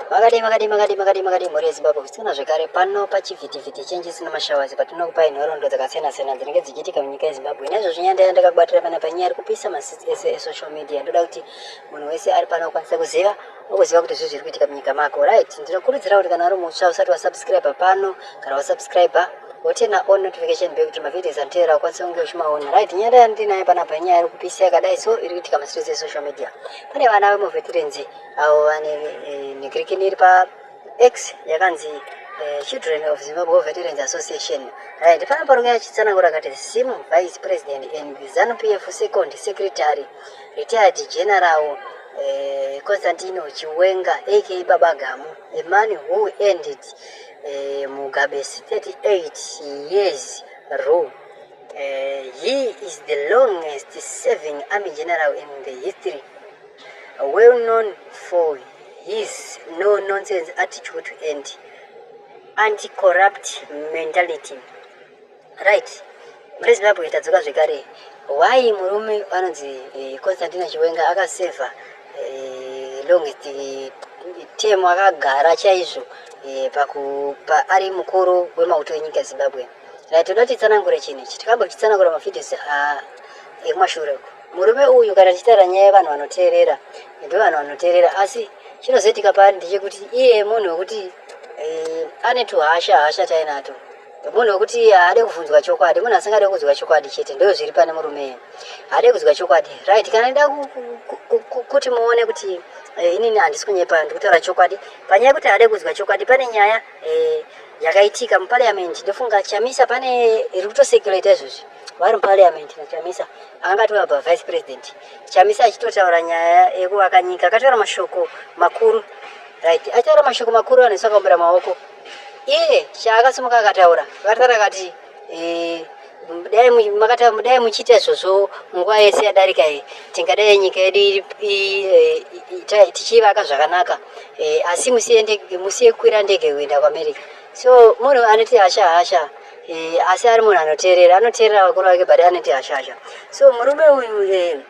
Makadi mhuri yeZimbabwe kusina zvekare pano pachivhitivhiti chenji sina mashawazi patinokupai nhoroondo dzakasiyana-siyana dzinenge dzichiitika munyika yeZimbabwe. Naizvozvo nyanda ndakabatira panapa inyaya iri kupisa masisi ese esocial media. Ndoda kuti munhu wese ari pano akwanise kuziva kuti zvinhu zviri kuitika munyika mako. Right, ndinokurudzira kuti kana uri mutsva usati wasubscribe pano kana wasubscribe woturn on notification bell kuti mavhidios anotevera ukwanise kunge uchimaona. Right, nyaya yandinayo panapa inyaya iri kupisa yakadai so iri kuitika masisi esocial media. Pane vana vemuveterans avo vane nekrikini iri pa X yakanzi Children of Zimbabwe Veterans Association. Right, pana parume achitsanangura akati Sim Vice President and ZANU-PF Second Secretary Retired General Constantino Chiwenga aka Baba Gamu, a man who ended Mugabe's 38 years rule. He is the longest serving army general in the history, well known for his no-nonsense attitude and anti-corrupt mentality. Right, mhuri Zimbabwe tadzoka zvekare. Why murume anonzi Constantino Chiwenga akaseva longest term akagara chaizvo ari mukuru wemauto enyika yeZimbabwe. Right, toda titsanangure chinechi tikambochitsanangura mavhidhios ekumashure. Murume uyu kana tichitaura nyaya yevanhu vanoteerera ndevanhu vanoteerera, asi chinozoitika pari ndechekuti iye munhu wekuti ane tuhasha tainato, munhu wekuti haade kuvhunzwa chokwadi, munhu asingade kuzwa chokwadi chete, ndo zviri pane murume haade kuzwa chokwadi. Right, kana nda kuti muone kuti inini handisi kunyepa ndikutaura chokwadi panyaya yekuti haade kuzwa chokwadi. Pane nyaya yakaitika muparliament, ndofunga Chamisa pane iri kutosecurate izvozvi vari muparliament naChamisa angatova vice president. Chamisa achitotaura nyaya yekuvaka nyika akataura mashoko makuru. Right, achitaura mashoko makuru anoiswa kumbira maoko. Iye chaakasimuka akataura akati dai muchiita izvozvo nguva yese yadarika tingadai nyika yedu tichivaka zvakanaka, asi musiye kukwira ndege kuenda kuAmerica. So munhu anoti hasha asi ari munhu anoteerera vakuru vake but anoti hasha. So murume uyu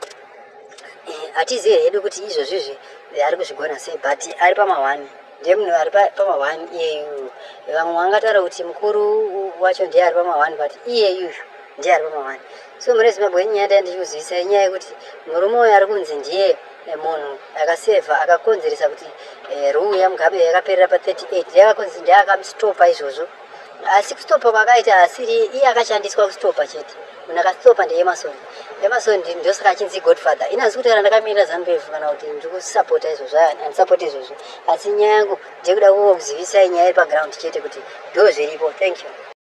hatizivi hedu kuti izvozvizvi ari kuzvigona sei, but ari pamahwani, ndiye munhu ari pamahwani iyeyu. Vamwe vangataura kuti mukuru wacho ndiye ari pamahwani, but iyeyu ndiye ari pamahwani. So mhuri yeZimbabwe nyaya ndandikuzivisa inyaya yekuti murume uyu ari kunzi ndiye munhu akaseva akakonzeresa kuti rule yaMugabe yakaperera pa38 yakakonzi ndiye akastopa izvozvo. Asi kustopa kwakaita asiri iye akashandiswa kustopa chete. Munhu akastopa ndiEmerson. Emerson ndosaka achinzi Godfather. Inazvi kuti kana ndakamirira ZANU-PF kana kuti ndiri kusapota izvozvo handisapoti izvozvo, asi nyaya yangu ndekuda kuzivisa nyaya iri paground chete kuti ndo zviripo. Thank you.